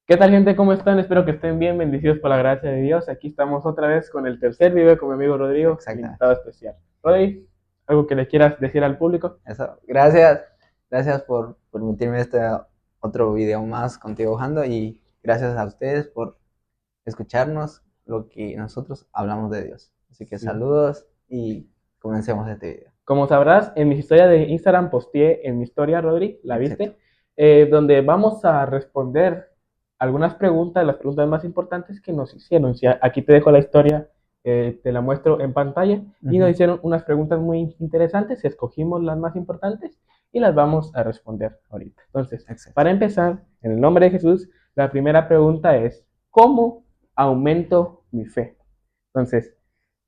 ¿Qué tal, gente? ¿Cómo están? Espero que estén bien, bendecidos por la gracia de Dios. Aquí estamos otra vez con el tercer video con mi amigo Rodrigo, el invitado Exactamente. especial. Rodri, ¿algo que le quieras decir al público? Eso. Gracias. Gracias por permitirme este otro video más contigo, Jando. Y gracias a ustedes por escucharnos lo que nosotros hablamos de Dios. Así que Sí. saludos y comencemos este video. Como sabrás, en mi historia de Instagram posteé en mi historia, Rodri, ¿la Exacto. viste? Donde vamos a responder algunas preguntas, las preguntas más importantes que nos hicieron. Si aquí te dejo la historia, te la muestro en pantalla. Y nos Ujú. hicieron unas preguntas muy interesantes, escogimos las más importantes y las vamos a responder ahorita. Entonces, Exacto. para empezar, en el nombre de Jesús, la primera pregunta es, ¿cómo aumento mi fe? Entonces,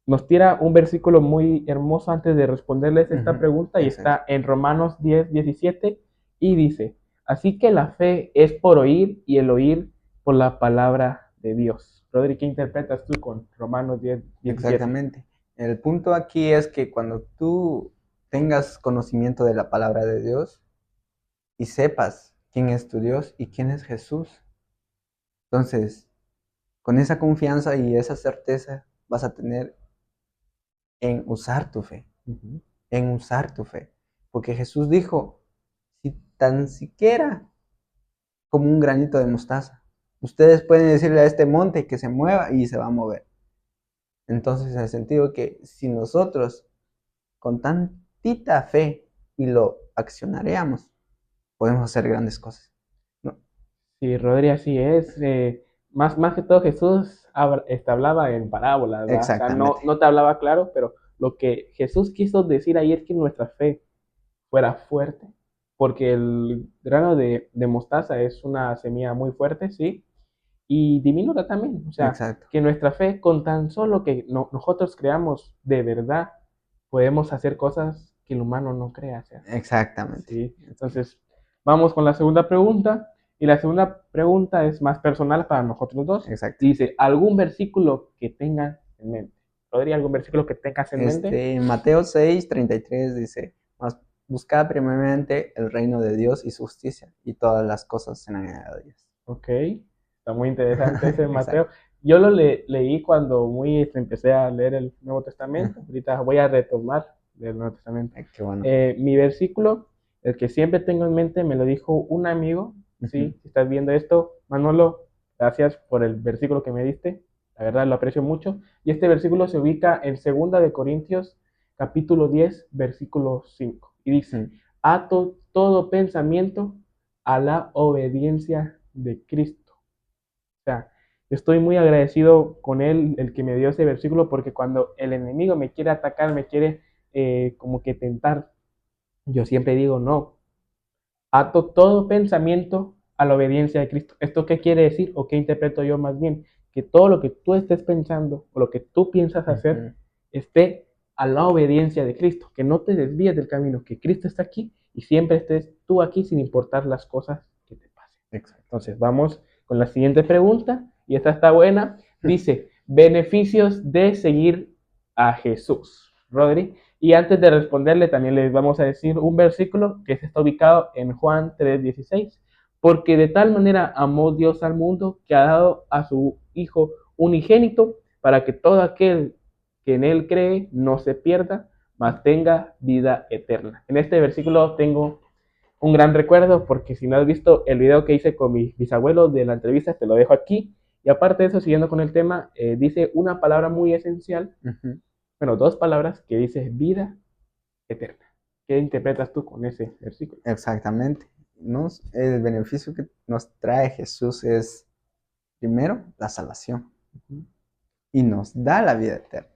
nos tira un versículo muy hermoso antes de responderles esta Ujú. pregunta y Exacto. está en Romanos 10:17 y dice, así que la fe es por oír y el oír por la palabra de Dios. Rodri, ¿qué interpretas tú con Romanos 10:17? Exactamente. El punto aquí es que cuando tú tengas conocimiento de la palabra de Dios y sepas quién es tu Dios y quién es Jesús, entonces con esa confianza y esa certeza vas a tener en usar tu fe, Uh -huh. en usar tu fe. Porque Jesús dijo, si tan siquiera como un granito de mostaza, ustedes pueden decirle a este monte que se mueva y se va a mover. Entonces, en el sentido que si nosotros con tantita fe y lo accionaríamos, podemos hacer grandes cosas. ¿No? Sí, Rodri, así es. Más que todo Jesús hablaba en parábolas, ¿verdad? O sea, Exactamente, no te hablaba claro, pero lo que Jesús quiso decir ahí es que nuestra fe fuera fuerte, porque el grano de mostaza es una semilla muy fuerte, ¿sí? Y diminuta también, o sea, exacto, que nuestra fe, con tan solo que nosotros creamos de verdad, podemos hacer cosas que el humano no crea hacer, exactamente, ¿sí? Entonces, vamos con la segunda pregunta, y la segunda pregunta es más personal para nosotros dos, exacto. y dice, ¿algún versículo que tengas en mente? ¿Podría algún versículo que tengas en mente? Mateo 6:33 dice, mas buscad primeramente el reino de Dios y su justicia, y todas las cosas serán añadidas. Ok, está muy interesante ese Mateo. Exacto. Yo leí cuando empecé a leer el Nuevo Testamento. Ahorita voy a retomar del Nuevo Testamento. Qué bueno. Mi versículo, el que siempre tengo en mente, me lo dijo un amigo. Ujú. Sí, si estás viendo esto, Manolo, gracias por el versículo que me diste. La verdad lo aprecio mucho. Y este versículo se ubica en 2 de Corintios, capítulo 10, versículo 5. Y dice, Ujú. todo pensamiento a la obediencia de Cristo. O sea, estoy muy agradecido con él, el que me dio ese versículo, porque cuando el enemigo me quiere atacar, me quiere como que tentar, yo siempre digo, no, ato todo pensamiento a la obediencia de Cristo. ¿Esto qué quiere decir o qué interpreto yo más bien? Que todo lo que tú estés pensando o lo que tú piensas hacer Ujú. esté a la obediencia de Cristo, que no te desvíes del camino, que Cristo está aquí y siempre estés tú aquí sin importar las cosas que te pasen. Exacto. Entonces, vamos con la siguiente pregunta, y esta está buena. Dice, beneficios de seguir a Jesús. Rodri, y antes de responderle, también les vamos a decir un versículo que está ubicado en Juan 3:16. Porque de tal manera amó Dios al mundo que ha dado a su Hijo unigénito para que todo aquel que en él cree no se pierda, mas tenga vida eterna. En este versículo tengo un gran recuerdo porque si no has visto el video que hice con mis bisabuelos de la entrevista, te lo dejo aquí. Y aparte de eso, siguiendo con el tema, dice una palabra muy esencial, Ujú. bueno, dos palabras que dice vida eterna. ¿Qué interpretas tú con ese versículo? Exactamente. El beneficio que nos trae Jesús es, primero, la salvación Uh-huh. y nos da la vida eterna.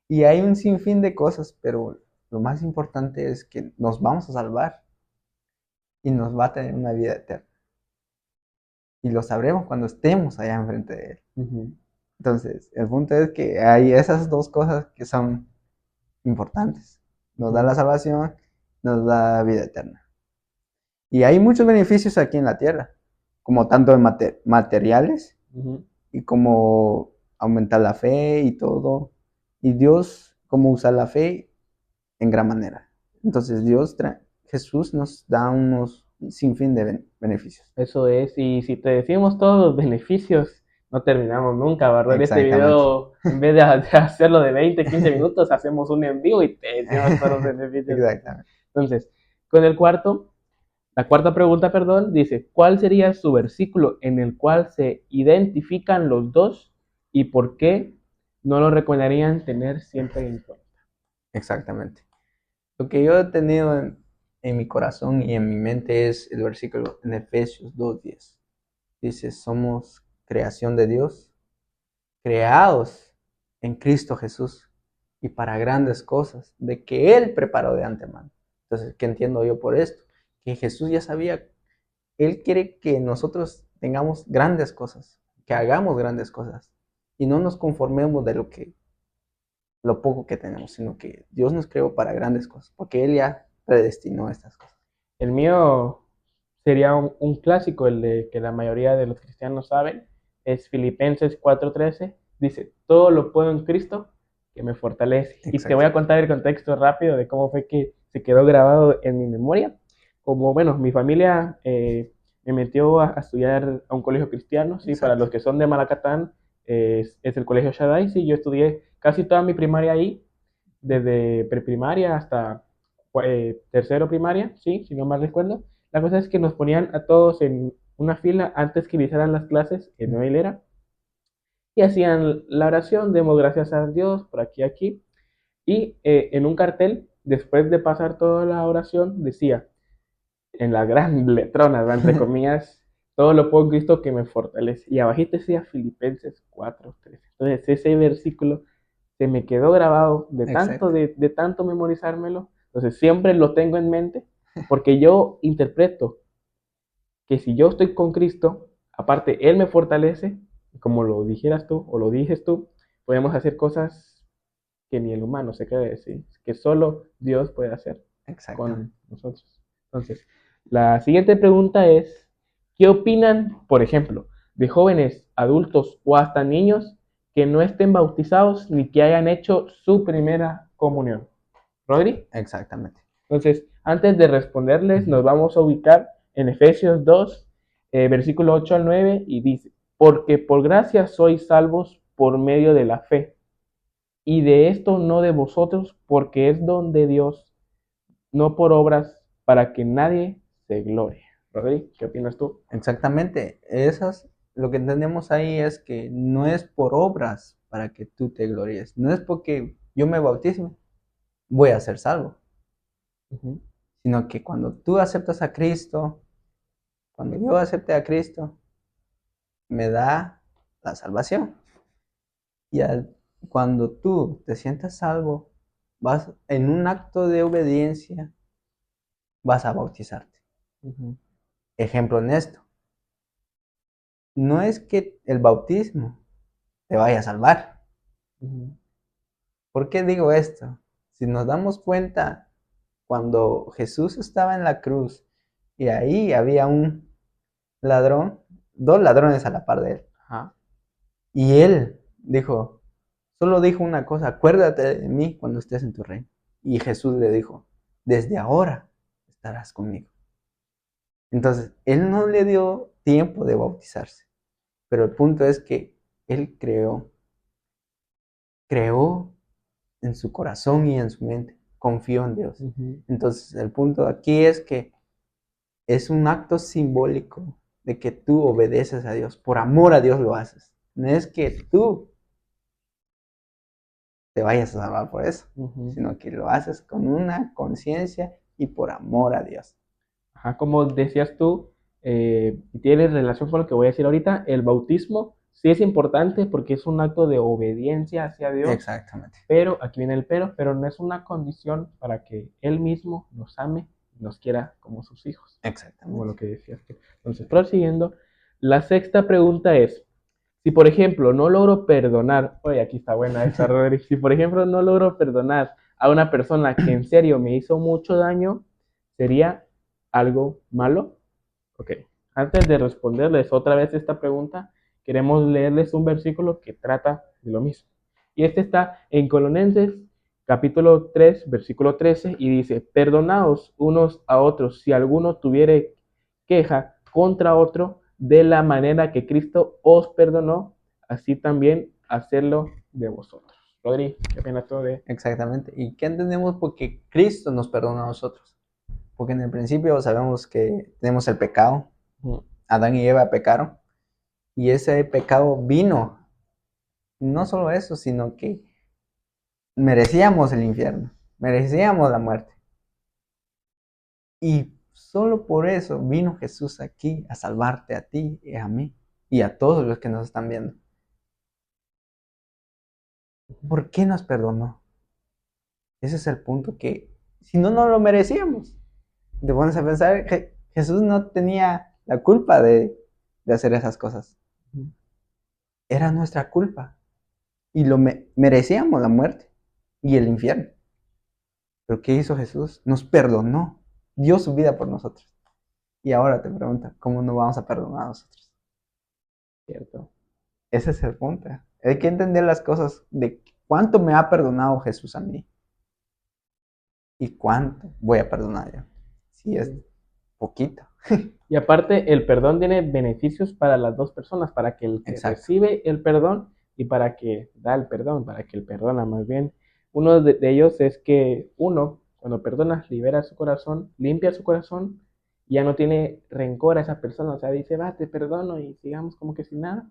Y hay un sinfín de cosas, pero lo más importante es que nos vamos a salvar y nos va a tener una vida eterna. Y lo sabremos cuando estemos allá enfrente de Él. Uh-huh. Entonces, el punto es que hay esas dos cosas que son importantes. Nos da Uh-huh. la salvación, nos da vida eterna. Y hay muchos beneficios aquí en la tierra, como tanto de materiales Uh-huh. y como aumentar la fe y todo. Y Dios, cómo usar la fe en gran manera. Entonces Jesús nos da sin fin de beneficios. Eso es, y si te decimos todos los beneficios, no terminamos nunca, ¿verdad? Este Exactamente. video, en vez de hacerlo de 20, 15 minutos, hacemos un en vivo y te decimos todos los beneficios. Exactamente. Entonces, con la cuarta pregunta, perdón, dice, ¿cuál sería su versículo en el cual se identifican los dos y por qué no lo recomendarían tener siempre en cuenta? Exactamente. Lo que yo he tenido en mi corazón y en mi mente es el versículo en Efesios 2:10. Dice, somos creación de Dios, creados en Cristo Jesús y para grandes cosas, de que Él preparó de antemano. Entonces, ¿qué entiendo yo por esto? Que Jesús ya sabía, Él quiere que nosotros tengamos grandes cosas, que hagamos grandes cosas y no nos conformemos de lo poco que tenemos, sino que Dios nos creó para grandes cosas, porque Él ya predestinó estas cosas. El mío sería un clásico, el de que la mayoría de los cristianos saben, es Filipenses 4:13, dice, todo lo puedo en Cristo que me fortalece. Y te voy a Exactamente. contar el contexto rápido de cómo fue que se quedó grabado en mi memoria. Como, bueno, mi familia me metió a estudiar a un colegio cristiano, sí, para Exacto. los que son de Malacatán, es el colegio Shaddai, sí, yo estudié casi toda mi primaria ahí, desde preprimaria hasta tercero primaria, sí, si no mal recuerdo. La cosa es que nos ponían a todos en una fila antes que iniciaran las clases en una hilera y hacían la oración, demos gracias a Dios por aquí, aquí. Y en un cartel, después de pasar toda la oración, decía, en la gran letrona, ¿verdad? Entre comillas, todo lo puedo en Cristo que me fortalece. Y abajito decía Filipenses 4:13. Entonces ese versículo se me quedó grabado Exacto. de tanto memorizármelo. Entonces siempre lo tengo en mente porque yo interpreto que si yo estoy con Cristo, aparte Él me fortalece, como lo dijeras tú o lo dices tú, podemos hacer cosas que ni el humano se cree decir, que solo Dios puede hacer Exactamente. con nosotros. Entonces, la siguiente pregunta es, ¿qué opinan, por ejemplo, de jóvenes, adultos o hasta niños que no estén bautizados ni que hayan hecho su primera comunión? ¿Rodri? Exactamente. Entonces, antes de responderles, nos vamos a ubicar en Efesios 2, versículo 8 al 9, y dice, porque por gracia sois salvos por medio de la fe, y de esto no de vosotros, porque es don de Dios, no por obras, para que nadie se glorie. Rodri, ¿qué opinas tú? Exactamente. Lo que entendemos ahí es que no es por obras para que tú te glories. No es porque yo me bautisme, voy a ser salvo. Ujú. Sino que cuando tú aceptas a Cristo, cuando yo acepte a Cristo, me da la salvación. Y cuando tú te sientas salvo, vas en un acto de obediencia, vas a bautizarte. Ujú. Ejemplo en esto, no es que el bautismo te vaya a salvar. Ujú. ¿Por qué digo esto? Si nos damos cuenta, cuando Jesús estaba en la cruz y ahí había un ladrón, dos ladrones a la par de él, Ajá. y él solo dijo una cosa, acuérdate de mí cuando estés en tu reino. Y Jesús le dijo, desde ahora estarás conmigo. Entonces, él no le dio tiempo de bautizarse, pero el punto es que él creó en su corazón y en su mente, confió en Dios. Ujú. Entonces, el punto aquí es que es un acto simbólico de que tú obedeces a Dios, por amor a Dios lo haces. No es que tú te vayas a salvar por eso, Ujú. sino que lo haces con una conciencia y por amor a Dios. Ajá, como decías tú, y tiene relación con lo que voy a decir ahorita, el bautismo sí es importante porque es un acto de obediencia hacia Dios, Exactamente, pero aquí viene el pero no es una condición para que Él mismo nos ame y nos quiera como sus hijos, como lo exactamente. que decías tú. Entonces, prosiguiendo, la sexta pregunta es, si por ejemplo no logro perdonar, oye, aquí está buena esta, Rodri, si por ejemplo no logro perdonar a una persona que en serio me hizo mucho daño, ¿sería algo malo? Ok, antes de responderles otra vez esta pregunta, queremos leerles un versículo que trata de lo mismo. Y este está en Colonenses capítulo 3, versículo 13, y dice, perdonaos unos a otros si alguno tuviere queja contra otro de la manera que Cristo os perdonó, así también hacerlo de vosotros. Rodri, qué pena todo de... Exactamente. ¿Y qué entendemos porque Cristo nos perdona a nosotros? Porque en el principio sabemos que tenemos el pecado. Adán y Eva pecaron. Y ese pecado vino. No solo eso, sino que merecíamos el infierno. Merecíamos la muerte. Y solo por eso vino Jesús aquí a salvarte a ti y a mí y a todos los que nos están viendo. ¿Por qué nos perdonó? Ese es el punto que, si no, no lo merecíamos. Te pones a pensar que Jesús no tenía la culpa de hacer esas cosas. Era nuestra culpa. Y merecíamos la muerte y el infierno. Pero ¿qué hizo Jesús? Nos perdonó. Dio su vida por nosotros. Y ahora te pregunta, ¿cómo no vamos a perdonar a nosotros? Cierto. Ese es el punto. Hay que entender las cosas de cuánto me ha perdonado Jesús a mí y cuánto voy a perdonar yo. Si es poquito. Y aparte, el perdón tiene beneficios para las dos personas, para que el que Exacto. recibe el perdón y para que da el perdón, para que el perdona más bien. Uno de ellos es que uno, cuando perdona, libera su corazón, limpia su corazón, y ya no tiene rencor a esa persona. O sea, dice, va, te perdono y sigamos como que sin nada.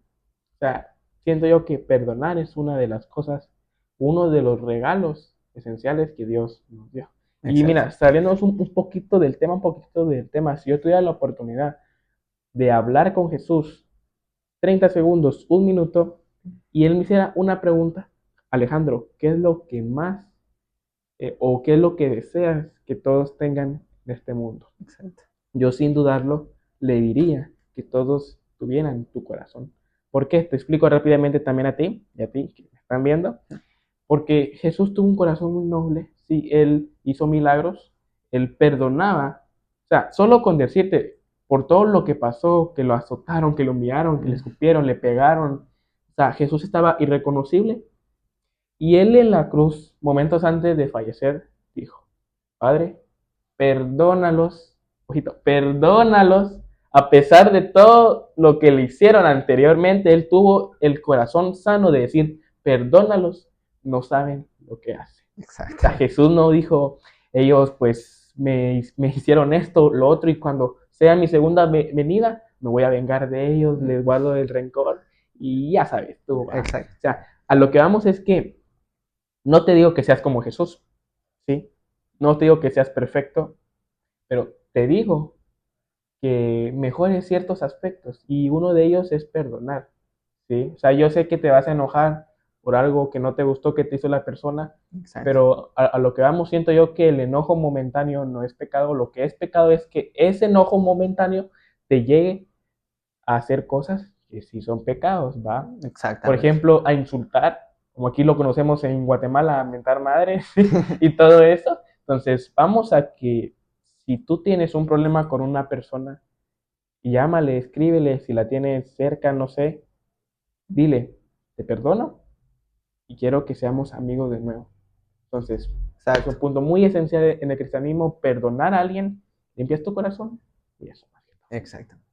O sea, siento yo que perdonar es una de las cosas, uno de los regalos esenciales que Dios nos dio. Y mira, Exacto. saliéndonos un poquito del tema, si yo tuviera la oportunidad de hablar con Jesús 30 segundos, un minuto, y él me hiciera una pregunta, Alejandro, ¿qué es lo que más o qué es lo que deseas que todos tengan en este mundo? Exacto. Yo sin dudarlo le diría que todos tuvieran tu corazón. ¿Por qué? Te explico rápidamente también a ti y a ti que me están viendo. Porque Jesús tuvo un corazón muy noble, sí, él hizo milagros, él perdonaba. O sea, solo con decirte, por todo lo que pasó, que lo azotaron, que lo humillaron, que le escupieron, le pegaron. O sea, Jesús estaba irreconocible. Y él en la cruz, momentos antes de fallecer, dijo, Padre, perdónalos, ojito, perdónalos, a pesar de todo lo que le hicieron anteriormente, él tuvo el corazón sano de decir, perdónalos, no saben lo que hacen. O sea, Exacto. Jesús no dijo, ellos pues me hicieron esto, lo otro, y cuando sea mi segunda venida, me voy a vengar de ellos, les guardo el rencor, y ya sabes, tú vas. Exacto. O sea, a lo que vamos es que no te digo que seas como Jesús, ¿sí? No te digo que seas perfecto, pero te digo que mejores ciertos aspectos y uno de ellos es perdonar, ¿sí? O sea, yo sé que te vas a enojar por algo que no te gustó que te hizo la persona, Exacto. pero a lo que vamos siento yo que el enojo momentáneo no es pecado, lo que es pecado es que ese enojo momentáneo te llegue a hacer cosas que sí son pecados, ¿va? Por Exactamente. ejemplo, a insultar, como aquí lo conocemos en Guatemala, a mentar madres y todo eso. Entonces, vamos a que si tú tienes un problema con una persona, llámale, escríbele, si la tienes cerca, no sé, dile, te perdono y quiero que seamos amigos de nuevo. Entonces, es un Exacto. punto muy esencial en el cristianismo, perdonar a alguien, limpias tu corazón y eso. Exactamente.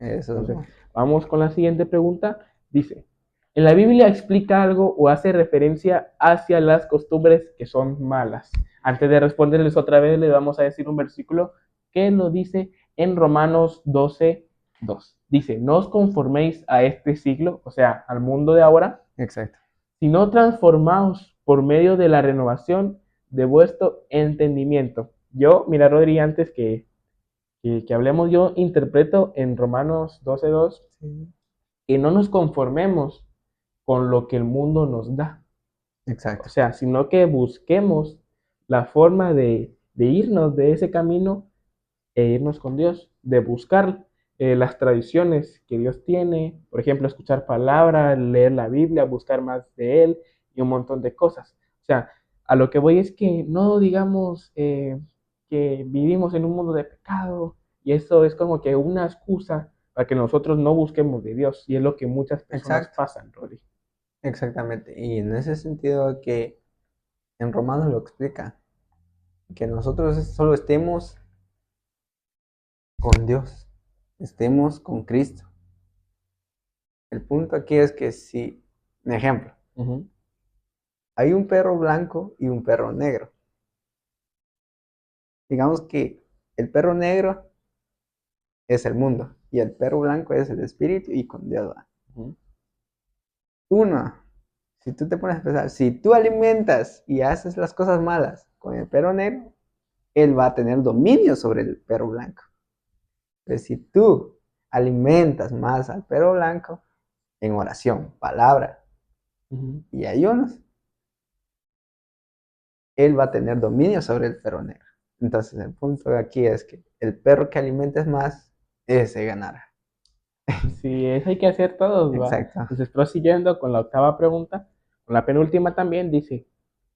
Eso Entonces, no. vamos con la siguiente pregunta. Dice, ¿en la Biblia explica algo o hace referencia hacia las costumbres que son malas? Antes de responderles otra vez, les vamos a decir un versículo que lo dice en Romanos 12:2. Dice, no os conforméis a este siglo, o sea, al mundo de ahora, Exacto. sino transformaos por medio de la renovación de vuestro entendimiento. Yo, mira, Rodri, antes que hablemos, yo interpreto en Romanos 12:2 Sí. que no nos conformemos con lo que el mundo nos da. O Exacto. sea, sino que busquemos la forma de irnos de ese camino e irnos con Dios, de buscar las tradiciones que Dios tiene, por ejemplo, escuchar palabras, leer la Biblia, buscar más de Él y un montón de cosas. O sea, a lo que voy es que no digamos que vivimos en un mundo de pecado y eso es como que una excusa para que nosotros no busquemos de Dios y es lo que muchas personas Exacto. pasan, Rodri. Exactamente. Y en ese sentido que en Romanos lo explica, que nosotros solo estemos con Dios. estemos con Cristo. El punto aquí es que si, un ejemplo, Ujú. hay un perro blanco y un perro negro. Digamos que el perro negro es el mundo y el perro blanco es el espíritu y con Dios va. Ujú. Uno, si tú te pones a pensar, si tú alimentas y haces las cosas malas con el perro negro, él va a tener dominio sobre el perro blanco. Pero si tú alimentas más al perro blanco en oración, palabra Ujú. y ayunos, él va a tener dominio sobre el perro negro. Entonces el punto de aquí es que el perro que alimentes más, ese ganará. Sí, eso hay que hacer todos, ¿va? Exacto. Entonces, prosiguiendo con la octava pregunta, con la penúltima también dice,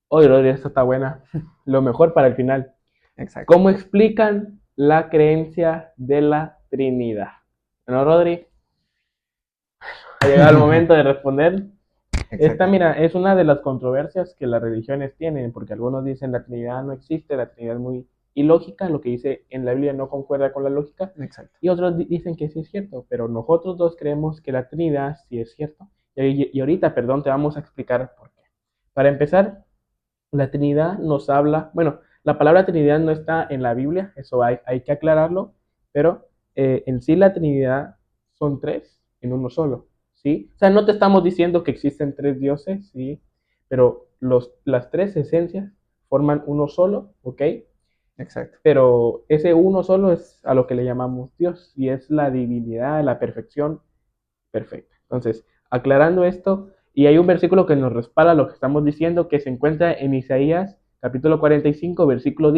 oye, Rodri, esta está buena, lo mejor para el final. Exacto. ¿Cómo explican la creencia de la Trinidad? Bueno, Rodri, ha llegado el momento de responder. Esta, Exacto. mira, es una de las controversias que las religiones tienen, porque algunos dicen la Trinidad no existe, la Trinidad es muy ilógica, lo que dice en la Biblia no concuerda con la lógica, Exacto. y otros dicen que sí es cierto, pero nosotros dos creemos que la Trinidad sí es cierto. Y ahorita, perdón, te vamos a explicar por qué. Para empezar, la Trinidad nos habla, bueno, la palabra Trinidad no está en la Biblia, eso hay que aclararlo, pero en sí la Trinidad son tres en uno solo, ¿sí? O sea, no te estamos diciendo que existen tres dioses, ¿sí? Pero las tres esencias forman uno solo, ¿ok? Exacto. Pero ese uno solo es a lo que le llamamos Dios y es la divinidad, la perfección perfecta. Entonces, aclarando esto, y hay un versículo que nos respalda lo que estamos diciendo, que se encuentra en Isaías capítulo 45, versículo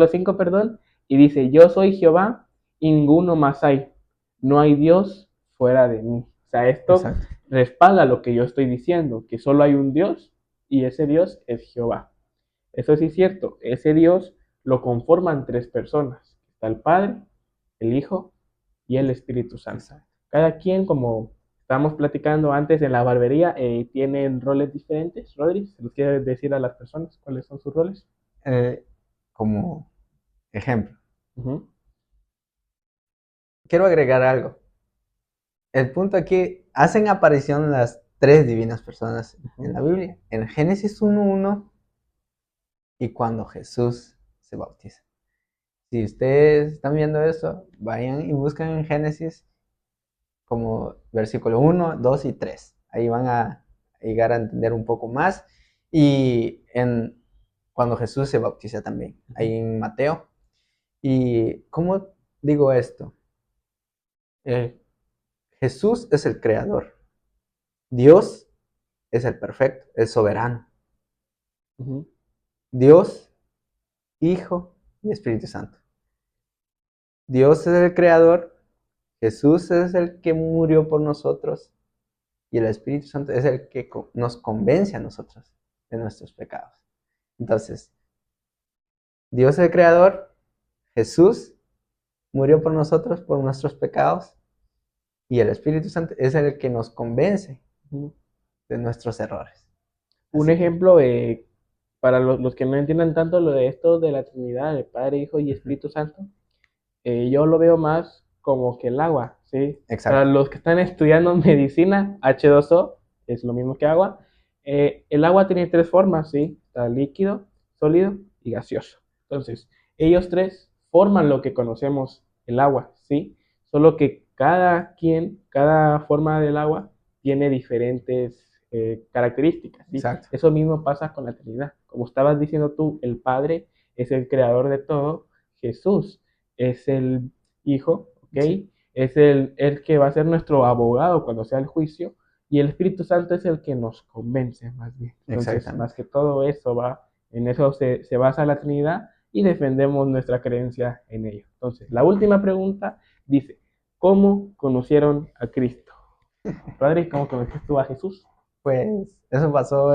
5, perdón, y dice, yo soy Jehová y ninguno más hay, no hay Dios fuera de mí. O sea, esto Exacto. respalda lo que yo estoy diciendo, que solo hay un Dios y ese Dios es Jehová. Eso sí es cierto, ese Dios lo conforman tres personas. Está el Padre, el Hijo y el Espíritu Santo. Exacto. Cada quien, como estábamos platicando antes en la barbería, tienen roles diferentes. Rodri, ¿se los quiere decir a las personas cuáles son sus roles? Eh, como ejemplo, Ujú. quiero agregar algo. El punto aquí, hacen aparición las tres divinas personas en Ujú. la Biblia, en Génesis 1:1 y cuando Jesús se bautiza. Si ustedes están viendo eso, vayan y buscan en Génesis como versículo 1, 2 y 3. Ahí van a llegar a entender un poco más. Y en cuando Jesús se bautiza también, Ujú. ahí en Mateo. ¿Y cómo digo esto? Eh, Jesús es el creador. Dios es el perfecto, el soberano. Ujú. Dios, Hijo y Espíritu Santo. Dios es el creador, Jesús es el que murió por nosotros y el Espíritu Santo es el que nos convence a nosotros de nuestros pecados. Entonces, Dios es el creador, Jesús murió por nosotros, por nuestros pecados, y el Espíritu Santo es el que nos convence Ujú. de nuestros errores. Un Así que, ejemplo para los que no entiendan tanto lo de esto de la Trinidad, de Padre, Hijo y Espíritu Santo, yo lo veo más como que el agua, ¿sí? Para exacto, los que están estudiando medicina, H2O es lo mismo que agua. El agua tiene tres formas, ¿sí? Está líquido, sólido y gaseoso. Entonces, ellos tres forman lo que conocemos el agua, ¿sí? Solo que cada forma del agua tiene diferentes características, ¿sí? exacto, Eso mismo pasa con la Trinidad. Como estabas diciendo tú, el Padre es el creador de todo, Jesús es el Hijo, ¿ok? sí, Es el que va a ser nuestro abogado cuando sea el juicio, y el Espíritu Santo es el que nos convence más bien. Entonces, más exactamente. que todo eso va, en eso se basa la Trinidad y defendemos nuestra creencia en ello. Entonces, la última pregunta dice, ¿cómo conocieron a Cristo? Padre, ¿cómo conociste tú a Jesús? Pues eso pasó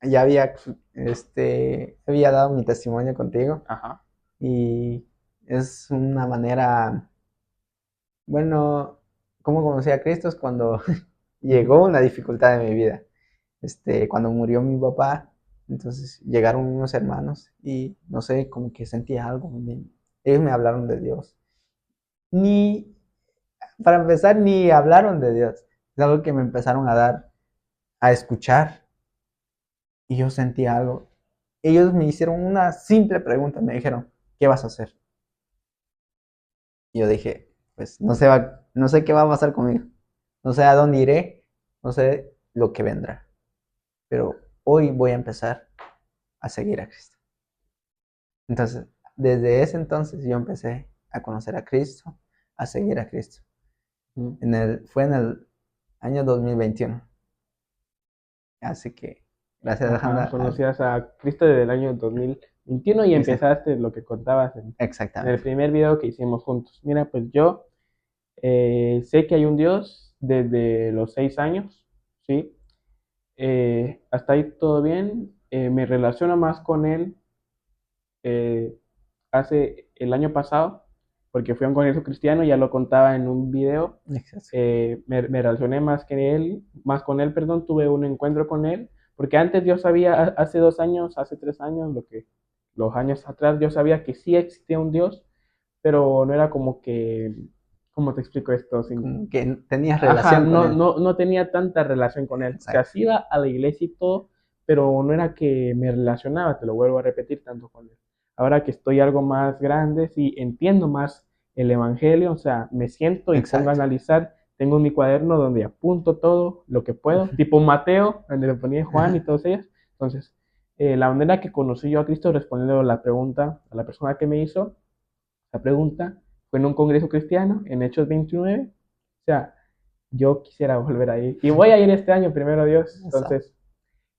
ya había dado mi testimonio contigo Ajá. y es una manera, bueno, ¿cómo conocí a Cristo? Es cuando Ujú. llegó una dificultad en mi vida. Cuando murió mi papá, entonces llegaron unos hermanos y no sé, como que sentí algo. Ellos me hablaron de Dios ni, para empezar, ni hablaron de Dios. Es algo que me empezaron a dar, a escuchar, y yo sentí algo. Ellos me hicieron una simple pregunta, me dijeron, ¿qué vas a hacer? Y yo dije, pues no sé qué va a pasar conmigo, no sé a dónde iré, no sé lo que vendrá, pero hoy voy a empezar a seguir a Cristo. Entonces, desde ese entonces yo empecé a conocer a Cristo, a seguir a Cristo. Mm. Fue en el año 2021. Así que, gracias, Ajá, Alejandra. conocías a Cristo desde el año 2021 y empezaste lo que contabas en el Exactamente. primer video que hicimos juntos. Mira, pues yo sé que hay un Dios desde los 6 años, ¿sí? Hasta ahí todo bien. Me relaciono más con él eh, hace el año pasado, porque fui a un congreso cristiano, ya lo contaba en un video. Exacto. Me relacioné más con él, perdón, tuve un encuentro con él, porque antes yo sabía, hace 2 años, hace 3 años, los años atrás, yo sabía que sí existía un Dios, pero no era como que, ¿cómo te explico esto? Como que tenías Ajá, relación con no, él. no, no tenía tanta relación con él. O sea, Exacto. sí iba a la iglesia y todo, pero no era que me relacionaba, te lo vuelvo a repetir, tanto con él. Ahora que estoy algo más grande, sí entiendo más el evangelio, o sea, me siento y pongo a Exacto. analizar. Tengo mi cuaderno donde apunto todo lo que puedo, tipo Mateo, donde le ponía Juan y todos ellos. Entonces, la manera que conocí yo a Cristo respondiendo la pregunta a la persona que me hizo la pregunta fue en un congreso cristiano, en Hechos 29. O sea, yo quisiera volver a ir. Y voy a ir este año, primero Dios. Exacto. Entonces,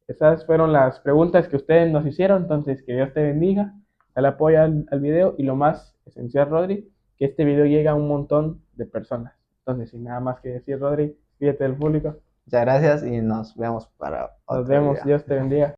esas fueron las preguntas que ustedes nos hicieron. Entonces, que Dios te bendiga. Dale apoyo al video. Y lo más esencial, Rodri, que este video llegue a un montón de personas. Entonces, sin nada más que decir, Rodri, fíjate del público. Muchas gracias y nos vemos para Nos otro vemos. video. Dios te bendiga.